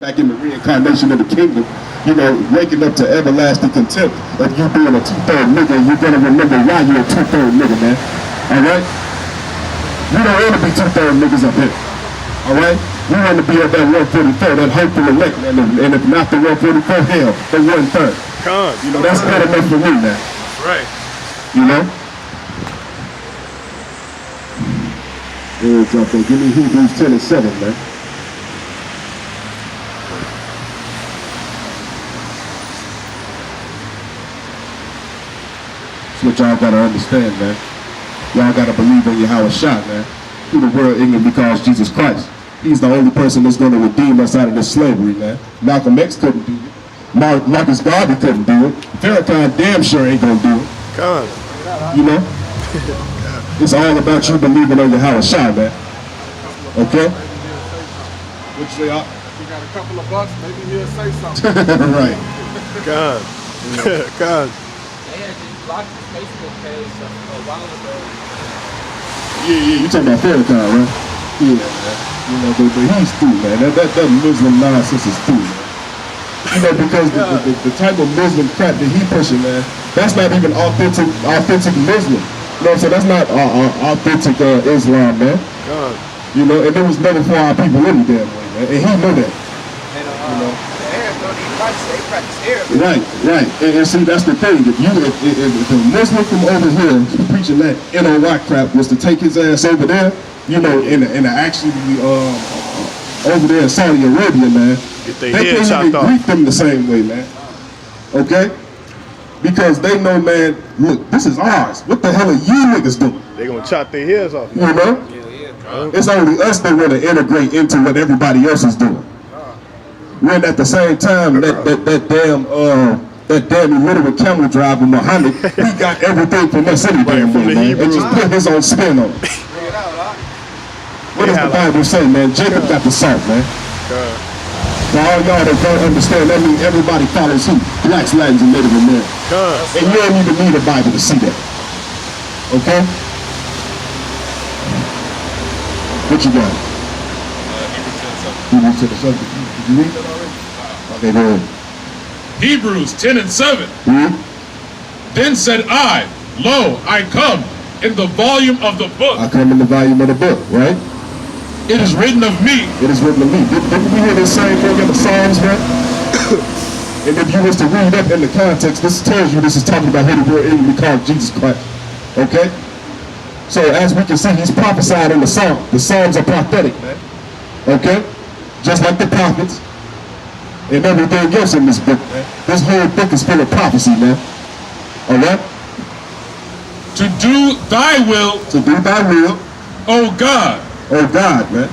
back in the reincarnation of the kingdom, waking up to everlasting contempt of you being a two-third nigga. You're gonna remember why you're a two-third nigga, man. Alright? We don't want to be two-third niggas up here. Alright? We want to be at that 144, that hopeful elect, man. And if not the 144, hell, the 1/3. That's good enough for me, man. That's right. It's up there. Give me Hebrews 10:7, man. That's what y'all gotta understand, man. Y'all gotta believe in Yahweh Shah, man. Through the world ignorant because Jesus Christ. He's the only person that's gonna redeem us out of this slavery, man. Malcolm X couldn't do it. Marcus Garvey couldn't do it. Farrakhan damn sure ain't gonna do it. It's all about you believing on Yahweh Shah, man. Okay? Which they are. If you got a couple of bucks, maybe he'll say something. Right. God. God. They had just blocked his Facebook page a while ago. Yeah, you talking about Farrakhan, right? Yeah, man. But he's through, man. That Muslim nonsense is through, man. Because the type of Muslim crap that he pushing, man, that's not even authentic Muslim. So that's not authentic Islam, man. God. And it was never for our people any damn way, man. And he knew that. And the Arabs don't even practice Arabic. Right. And see, that's the thing. If a Muslim from over here preaching that NOI crap was to take his ass over there, and actually over there in Saudi Arabia, man, they can't even greet them the same way, man. Okay? Because they know, man, look, this is ours. What the hell are you niggas doing? They gonna chop their heads off. It's only us that want to integrate into what everybody else is doing. When at the same time, that damn illiterate camel driver Muhammad, he got everything from us any damn way, man, and just put his own spin on it. What does the Bible say, man? Jacob got the salt, man. For all y'all that don't understand, that means everybody follows who? Blacks, Latins, and Native Americans. And you don't even need a Bible to see that. Okay? What you got? Hebrews 10:7. Did you read that already? Okay, go ahead. Hebrews 10:7. Then said I, Lo, I come in the volume of the book. I come in the volume of the book, right? It is written of me. It is written of me. Didn't we hear this same thing in the Psalms, man? And if you was to read up in the context, this tells you this is talking about who the word enemy called Jesus Christ. Okay? So as we can see, he's prophesied in the Psalm. The Psalms are prophetic, man. Okay? Just like the prophets and everything else in this book, man. This whole book is full of prophecy, man. Alright? To do thy will. To do thy will. O God. Oh God, man.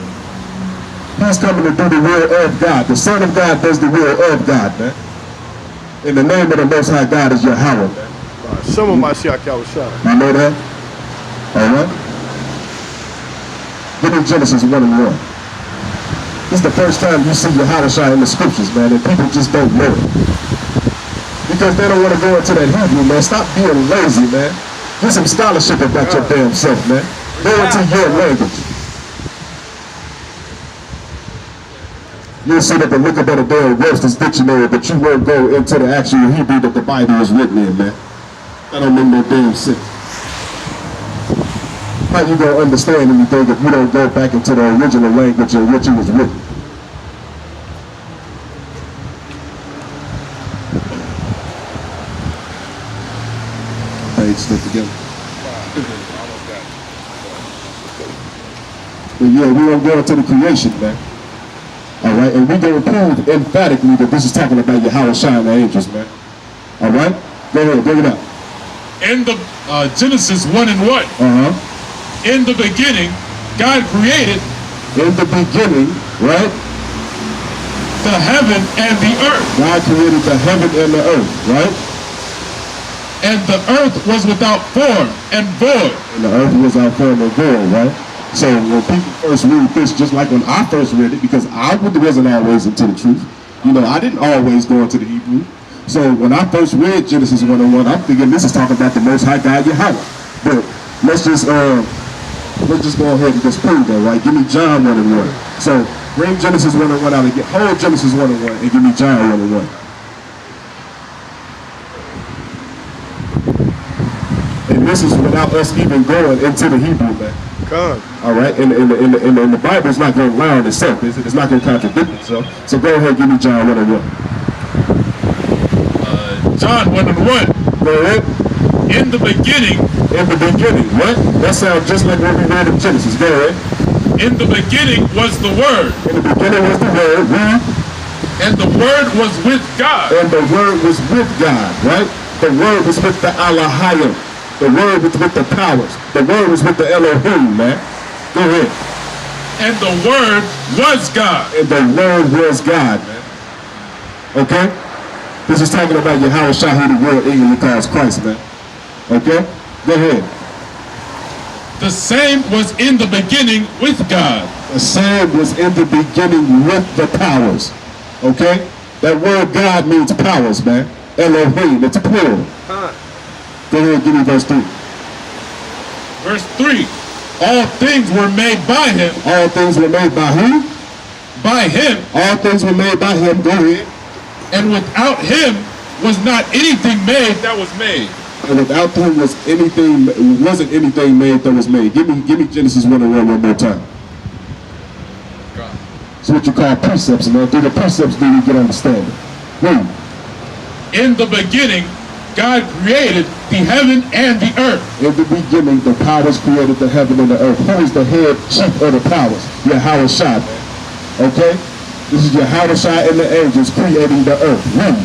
He's coming to do the will of God. The Son of God does the will of God, man. In the name of the Most High God is Yahweh, man. Some of my Shah Yahweh Shah. You know that? Alright? Look at Genesis 1:1. This is the first time you see Yahweh Shah in the scriptures, man, and people just don't know it. Because they don't want to go into that Hebrew, man. Stop being lazy, man. Get some scholarship about your damn self, man. Go into your language. You'll sit up and look about a damn Webster's dictionary, but you won't go into the actual Hebrew that the Bible is written in, man. That don't make no damn sense. How you gonna understand anything if you don't go back into the original language in which it was written? Page stick together. But yeah, we're gonna go into the creation, man. Alright, and we're going to prove emphatically that this is talking about Yahweh Shah and the angels, man. Alright? Go ahead, bring it up. In the Genesis 1:1. In the beginning, God created. In the beginning, right? The heaven and the earth. God created the heaven and the earth, right? And the earth was without form and void. And the earth was without form and void, right? So when people first read this, just like when I first read it, because I wasn't always into the truth. I didn't always go into the Hebrew. So when I first read Genesis 1:1, I'm thinking this is talking about the Most High God Yahweh. But let's just go ahead and just prove that, right? Give me John 1:1. So Bring Genesis 1 and 1 out and get hold Genesis 1 and 1 and give me John 1 and 1. And this is without us even going into the Hebrew, man. Con. All right, and the Bible's not going to lie on itself. It's not going to contradict itself. So go ahead, give me John 1 and 1. John 1 and 1. Go ahead. In the beginning. In the beginning, what? That sounds just like what we read in Genesis. Go ahead. In the beginning was the Word. In the beginning was the Word. Read. And the Word was with God. And the Word was with God, right? The Word was with the Allahayim. The Word was with the powers. The Word was with the Elohim, man. Go ahead. And the Word was God. And the Word was God, man. Okay? This is talking about Yahweh Shah, who the world eagerly calls Christ, man. Okay? Go ahead. The same was in the beginning with God. The same was in the beginning with the powers. Okay? That word God means powers, man. Elohim, it's plural. Go ahead, give me verse 3. Verse 3. All things were made by him. All things were made by who? By him. All things were made by him. Go ahead. And without him was not anything made that was made. And without him wasn't anything made that was made. Give me Genesis 1 and 1 one more time. It's what you call precepts, man. Through the precepts do you get understanding. Read. In the beginning, God created the heaven and the earth. In the beginning, the powers created the heaven and the earth. Who is the head chief of the powers? Yahweh Shah. Okay? This is Yahweh Shah and the angels creating the earth. Read.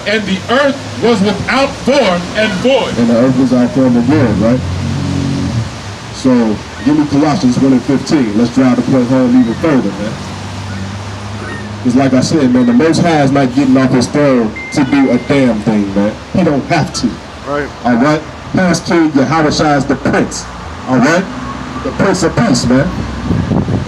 And the earth was without form and void. And the earth was without form and void, right? So, give me Colossians 1 and 15. Let's drive the point home even further, man. Because like I said, man, the Most High is not getting off his throne to do a damn thing, man. He don't have to. Right. All right? Past King Yahweh Shah is the Prince. All right? The Prince of Peace, man.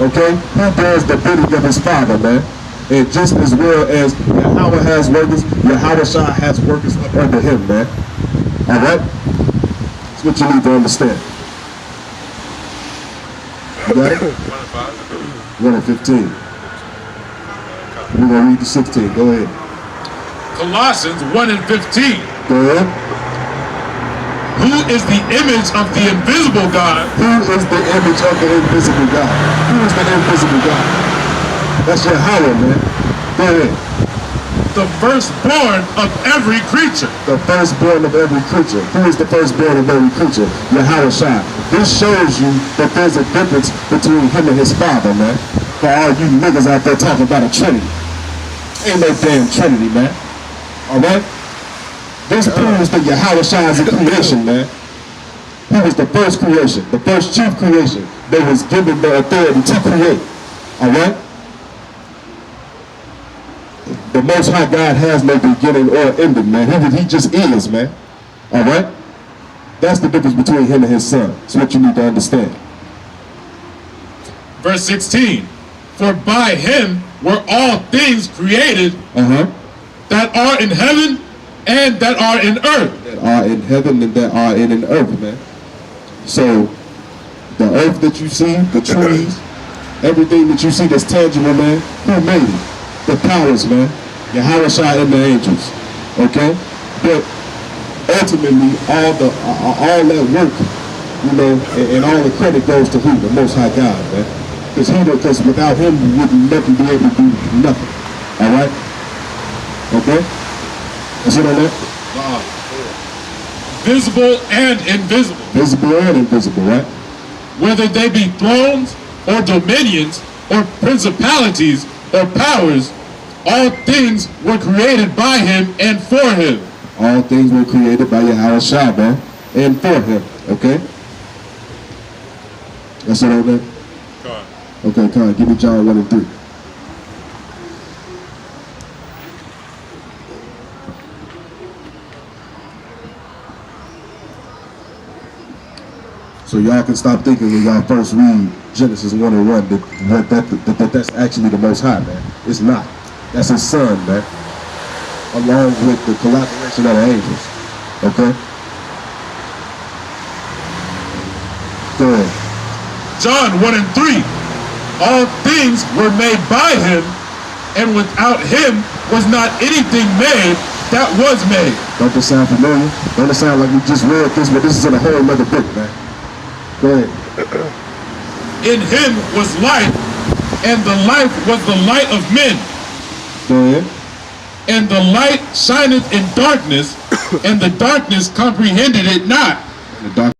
Okay? He does the bidding of his Father, man. And just as well as Yahweh has workers, Yahweh Shah has workers up under him, man. All right? That's what you need to understand. You got it? 1 and 15. We're going to read the 16. Go ahead. Colossians 1 and 15. Go ahead. Who is the image of the invisible God? Who is the image of the invisible God? Who is the invisible God? That's Yahweh, man. Go ahead. The firstborn of every creature. The firstborn of every creature. Who is the firstborn of every creature? Yahweh Shah. This shows you that there's a difference between him and his Father, man. For all you niggas out there talking about a Trinity. Ain't no damn Trinity, man. Alright? This proves that Yahweh Shah is a creation, man. He was the first creation, the first chief creation that was given the authority to create. Alright? The Most High God has no beginning or ending, man. He just is, man. Alright? That's the difference between him and his son. That's what you need to understand. Verse 16. For by him were all things created that are in heaven and that are in earth. That are in heaven and that are in earth, man. So, the earth that you see, the trees, everything that you see that's tangible, man, who made it? The powers, man. Yahweh Shah and the angels. Okay? But ultimately, all that work, you know, and all the credit goes to who? The Most High God, man. Because without him, we would never be able to do nothing. All right? Okay? That's it on that? Visible and invisible. Visible and invisible, right? Whether they be thrones or dominions or principalities or powers, all things were created by him and for him. All things were created by Yahweh Shah, man, and for him. Okay? That's it on that? Okay, come on, give me John 1 and 3. So y'all can stop thinking when y'all first read Genesis 1 and 1 that that's actually the Most High, man. It's not. That's his son, man. Along with the collaboration of the angels. Okay? Go ahead. John 1 and 3. all things were made by him, and without him was not anything made that was made. Don't this sound familiar? Don't it sound like we just read this, but this is in a whole other book, man. Go ahead. In him was life, and the life was the light of men. Go ahead. And the light shineth in darkness, and the darkness comprehended it not. The dark